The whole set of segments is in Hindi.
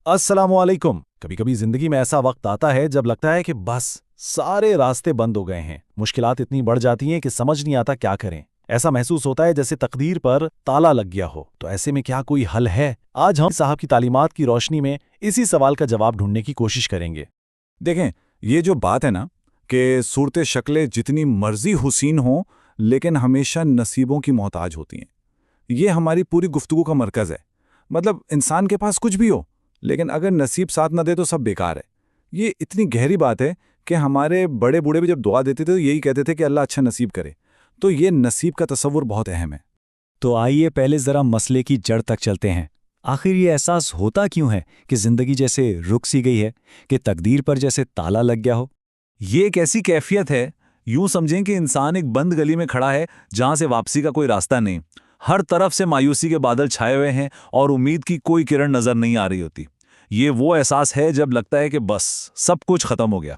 अस्सलामुअलैकुम। कभी कभी जिंदगी में ऐसा वक्त आता है जब लगता है कि बस सारे रास्ते बंद हो गए हैं, मुश्किलात इतनी बढ़ जाती हैं कि समझ नहीं आता क्या करें। ऐसा महसूस होता है जैसे तकदीर पर ताला लग गया हो। तो ऐसे में क्या कोई हल है? आज हम साहब की तालीमात की रोशनी में इसी सवाल का जवाब ढूंढने की कोशिश करेंगे। देखें, ये जो बात है ना कि सूरत शक्लें जितनी मर्जी हुसीन हों लेकिन हमेशा नसीबों की मोहताज होती हैं, ये हमारी पूरी गुफ्तगू का मरकज़ है। मतलब इंसान के पास कुछ भी हो लेकिन अगर नसीब साथ न दे तो सब बेकार है। ये इतनी गहरी बात है कि हमारे बड़े बूढ़े भी जब दुआ देते थे तो यही कहते थे कि अल्लाह अच्छा नसीब करे। तो ये नसीब का तसव्वुर बहुत अहम है। तो आइए पहले जरा मसले की जड़ तक चलते हैं। आखिर ये एहसास होता क्यों है कि जिंदगी जैसे रुक सी गई है, कि तकदीर पर जैसे ताला लग गया हो? ये एक ऐसी कैफियत है, यूं समझें कि इंसान एक बंद गली में खड़ा है जहां से वापसी का कोई रास्ता नहीं। हर तरफ से मायूसी के बादल छाए हुए हैं और उम्मीद की कोई किरण नजर नहीं आ रही होती। ये वो एहसास है जब लगता है कि बस सब कुछ खत्म हो गया।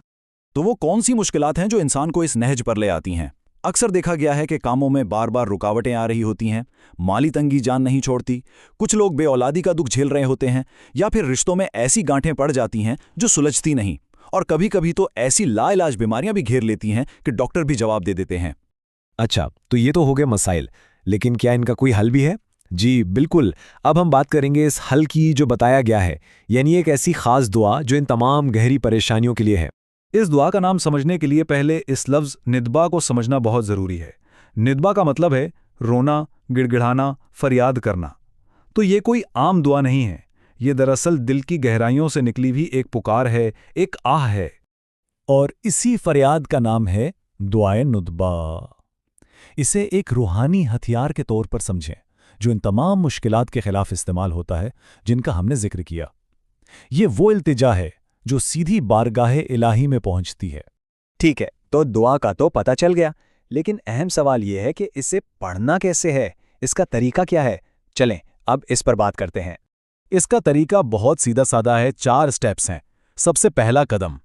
तो वो कौन सी मुश्किलात हैं जो इंसान को इस नहज पर ले आती हैं? अक्सर देखा गया है कि कामों में बार बार रुकावटें आ रही होती हैं, माली तंगी जान नहीं छोड़ती, कुछ लोग बेऔलादी का दुख झेल रहे होते हैं, या फिर रिश्तों में ऐसी गांठें पड़ जाती हैं जो सुलझती नहीं, और कभी कभी तो ऐसी लाइलाज बीमारियां भी घेर लेती हैं कि डॉक्टर भी जवाब दे देते हैं। अच्छा, तो ये तो हो गए मसाइल, लेकिन क्या इनका कोई हल भी है? जी बिल्कुल। अब हम बात करेंगे इस हल की जो बताया गया है, यानी एक ऐसी खास दुआ जो इन तमाम गहरी परेशानियों के लिए है। इस दुआ का नाम समझने के लिए पहले इस लफ्ज़ निदबा को समझना बहुत ज़रूरी है। निदबा का मतलब है रोना, गिड़गिड़ाना, फरियाद करना। तो ये कोई आम दुआ नहीं है, ये दरअसल दिल की गहराइयों से निकली हुई एक पुकार है, एक आह है। और इसी फरियाद का नाम है दुआए नुदबा। इसे एक रूहानी हथियार के तौर पर समझें जो इन तमाम मुश्किलात के खिलाफ इस्तेमाल होता है जिनका हमने जिक्र किया। ये वो इल्तिजा है जो सीधी बारगाहे इलाही में पहुंचती है। ठीक है, तो दुआ का तो पता चल गया, लेकिन अहम सवाल यह है कि इसे पढ़ना कैसे है, इसका तरीका क्या है? चलें अब इस पर बात करते हैं। इसका तरीका बहुत सीधा साधा है, 4 स्टेप्स हैं। सबसे पहला कदम,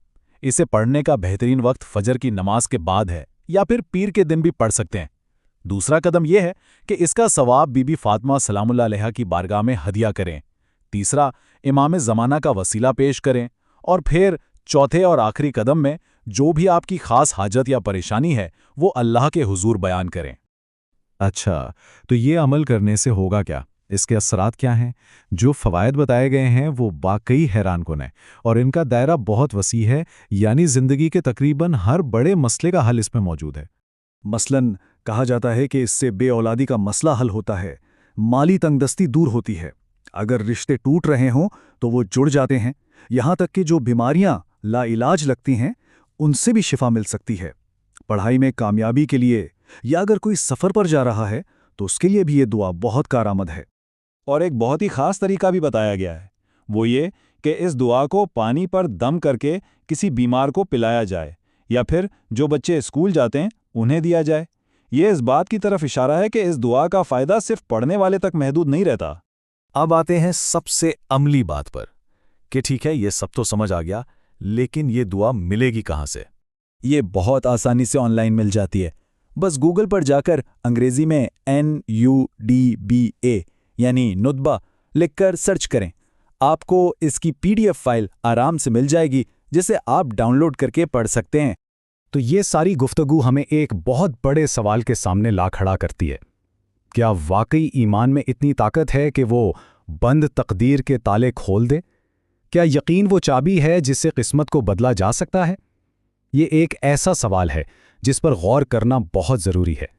इसे पढ़ने का बेहतरीन वक्त फजर की नमाज के बाद है, या फिर पीर के दिन भी पढ़ सकते हैं। दूसरा कदम यह है कि इसका सवाब बीबी फातिमा सलामुल्लाह अलैहा की बारगाह में हदिया करें। तीसरा, इमाम ज़माना का वसीला पेश करें। और फिर चौथे और आखिरी कदम में जो भी आपकी खास हाजत या परेशानी है वो अल्लाह के हुजूर बयान करें। अच्छा, तो ये अमल करने से होगा क्या? इसके असरात क्या हैं? जो फ़वायद बताए गए हैं वो वाकई हैरानकुन है और इनका दायरा बहुत वसी है, यानी ज़िंदगी के तकरीबन हर बड़े मसले का हल इसमें मौजूद है। मसलन कहा जाता है कि इससे बेऔलादी का मसला हल होता है, माली तंगदस्ती दूर होती है, अगर रिश्ते टूट रहे हों तो वो जुड़ जाते हैं, यहाँ तक कि जो बीमारियां लाइलाज लगती हैं उनसे भी शिफा मिल सकती है। पढ़ाई में कामयाबी के लिए या अगर कोई सफ़र पर जा रहा है तो उसके लिए भी ये दुआ बहुत कारआमद है। और एक बहुत ही खास तरीका भी बताया गया है, वो ये कि इस दुआ को पानी पर दम करके किसी बीमार को पिलाया जाए या फिर जो बच्चे स्कूल जाते हैं उन्हें दिया जाए। ये इस बात की तरफ इशारा है कि इस दुआ का फ़ायदा सिर्फ पढ़ने वाले तक महदूद नहीं रहता। अब आते हैं सबसे अमली बात पर कि ठीक है, ये सब तो समझ आ गया, लेकिन ये दुआ मिलेगी कहाँ से? ये बहुत आसानी से ऑनलाइन मिल जाती है। बस गूगल पर जाकर अंग्रेजी में NUDBA यानी नुदबा लिखकर सर्च करें। आपको इसकी PDF फाइल आराम से मिल जाएगी जिसे आप डाउनलोड करके पढ़ सकते हैं। तो ये सारी गुफ्तगू हमें एक बहुत बड़े सवाल के सामने ला खड़ा करती है। क्या वाकई ईमान में इतनी ताकत है कि वो बंद तकदीर के ताले खोल दे? क्या यकीन वो चाबी है जिससे किस्मत को बदला जा सकता है? ये एक ऐसा सवाल है जिस पर गौर करना बहुत ज़रूरी है।